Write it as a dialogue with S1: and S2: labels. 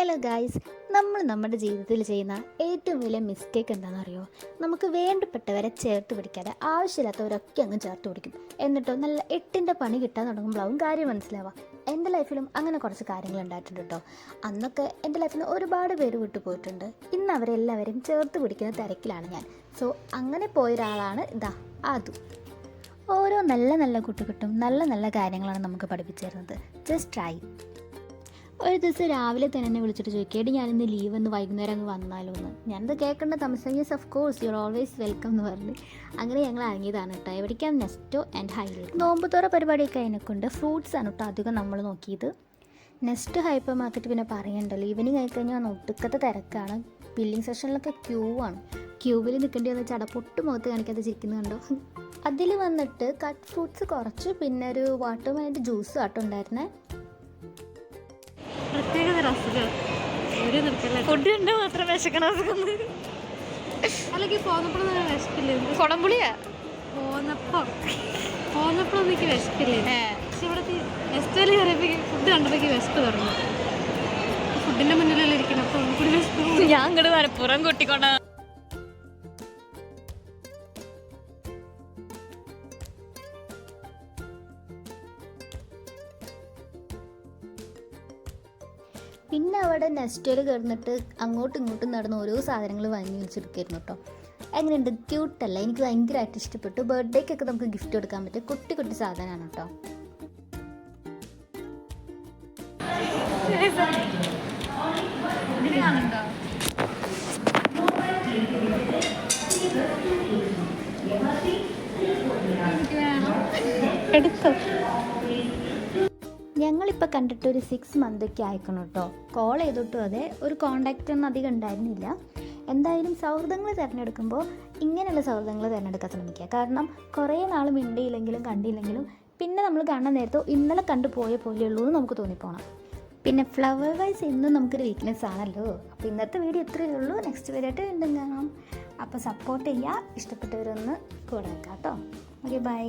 S1: Hello guys, നമ്മൾ നമ്മുടെ ജീവിതത്തിൽ ചെയ്യുന്ന ഏറ്റവും വലിയ മിസ്റ്റേക്ക് എന്താണെന്ന് അറിയോ? നമുക്ക് വേണ്ടപ്പെട്ടവരെ ചേർത്ത് പിടിക്കാതെ ആവശ്യമില്ലാത്തവരൊക്കെ അങ്ങ് ചേർത്ത് പിടിക്കും. എന്നിട്ടോ നല്ല എട്ടിൻ്റെ പണി കിട്ടാൻ തുടങ്ങുമ്പോഴാവും കാര്യം മനസ്സിലാവുക. എൻ്റെ ലൈഫിലും അങ്ങനെ കുറച്ച് കാര്യങ്ങൾ ഉണ്ടായിട്ടുണ്ട് കേട്ടോ. അന്നൊക്കെ എൻ്റെ ലൈഫിൽ നിന്ന് ഒരുപാട് പേര് വിട്ടുപോയിട്ടുണ്ട്. ഇന്ന് അവരെല്ലാവരെയും ചേർത്ത് പിടിക്കുന്ന തിരക്കിലാണ് ഞാൻ. സോ അങ്ങനെ പോയൊരാളാണ് അത്. ഓരോ നല്ല നല്ല കുട്ടികിട്ടും നല്ല നല്ല കാര്യങ്ങളാണ് നമുക്ക് പഠിപ്പിച്ചു തരുന്നത്. Just try. ഒരു ദിവസം രാവിലെ തന്നെ എന്നെ വിളിച്ചിട്ട് ചോദിക്കേടി ഞാനിന്ന് ലീവ് എന്ന് വൈകുന്നേരം അങ്ങ് വന്നാലോ എന്ന്. ഞാനത് കേൾക്കേണ്ട താമസം yes of course you are always welcome എന്ന് പറഞ്ഞ് അങ്ങനെ ഞങ്ങൾ ഇറങ്ങിയതാണ് കേട്ടോ. എവിടേക്കാണ്? Nesto and highlight. നോമ്പുതോറ പരിപാടിയൊക്കെ അതിനെക്കൊണ്ട് ഫ്രൂട്ട്സ് ആണ് കേട്ടോ അധികം നമ്മൾ നോക്കിയത്. നെക്സ്റ്റ് ഹൈപ്പർ മാർക്കറ്റ് പിന്നെ പറയണ്ടല്ലോ, ഈവനിങ് ആയിക്കഴിഞ്ഞാൽ ഒട്ടുക്കത്തെ തിരക്കാണ്. ബില്ലിംഗ് സെഷനിലൊക്കെ ക്യൂ ആണ്. ക്യൂവിൽ നിൽക്കേണ്ടി വന്ന ചടപ്പൊട്ട് മുഖത്ത് കാണിക്കാതെ ചിരിക്കുന്നുണ്ടോ. അതിൽ വന്നിട്ട് കട്ട് ഫ്രൂട്ട്സ് കുറച്ച്, പിന്നെ ഒരു വാട്ടർമെലൺ ജ്യൂസ് ആട്ടോ ഉണ്ടായിരുന്നേ. ഫുഡ് ഉണ്ട് മാത്രം വിശക്കണ
S2: അല്ലെങ്കിൽ പോന്നപ്പോഴും വിശക്കില്ലേ?
S1: കുടംപുളിയാ
S2: പോന്നപ്പോഴും എനിക്ക് വിശക്കില്ലേ? പക്ഷെ ഇവിടത്തെ നെസ്റ്റോയിൽ കയറിയപ്പോൾ ഫുഡ് കണ്ടപ്പോൾ വിശപ്പ് തുടങ്ങി. ഫുഡിന്റെ മുന്നിലല്ലേ ഇരിക്കണം, അപ്പോൾ ഒന്നുകൂടി വിശപ്പ്.
S1: ഞാൻ ഇങ്ങോട്ട് മലപ്പുറം കൂട്ടിക്കൊണ്ട. പിന്നെ അവിടെ നെസ്റ്റോയിൽ കിടന്നിട്ട് അങ്ങോട്ടും ഇങ്ങോട്ടും നടന്ന് ഓരോ സാധനങ്ങൾ വാങ്ങി വെച്ചെടുക്കായിരുന്നു കേട്ടോ. എങ്ങനെയുണ്ട്? ക്യൂട്ടല്ല? എനിക്ക് ഭയങ്കരമായിട്ട് ഇഷ്ടപ്പെട്ടു. ബർത്ത്ഡേക്കൊക്കെ നമുക്ക് ഗിഫ്റ്റ് കൊടുക്കാൻ പറ്റിയ കുട്ടി കുട്ടി സാധനമാണ് കേട്ടോ. എടുത്തോ. ഞങ്ങളിപ്പോൾ കണ്ടിട്ട് ഒരു 6 മന്തൊക്കെ ആയിക്കണം കേട്ടോ. കോൾ ചെയ്തിട്ടും അതെ, ഒരു കോണ്ടാക്റ്റ് ഒന്നും അധികം ഉണ്ടായിരുന്നില്ല. എന്തായാലും സൗഹൃദങ്ങൾ തിരഞ്ഞെടുക്കുമ്പോൾ ഇങ്ങനെയുള്ള സൗഹൃദങ്ങൾ തിരഞ്ഞെടുക്കാൻ ശ്രമിക്കുക. കാരണം കുറേ നാൾ മിണ്ടിയില്ലെങ്കിലും കണ്ടില്ലെങ്കിലും പിന്നെ നമ്മൾ കാണാൻ നേരത്തോ ഇന്നലെ കണ്ടു പോയ പോലെയുള്ളൂ എന്ന് നമുക്ക് തോന്നിപ്പോണം. പിന്നെ ഫ്ലവർ വൈസ് എന്നും നമുക്കൊരു വീക്ക്നെസ് ആണല്ലോ. അപ്പോൾ ഇന്നത്തെ വീഡിയോ ഇത്രയേ ഉള്ളൂ. നെക്സ്റ്റ് വീഡിയോ ആയിട്ട് വീണ്ടും കാണാം. അപ്പോൾ സപ്പോർട്ട് ചെയ്യുക. ഇഷ്ടപ്പെട്ടവരൊന്ന് കൂടെ വെക്കാം കേട്ടോ. Okay, by.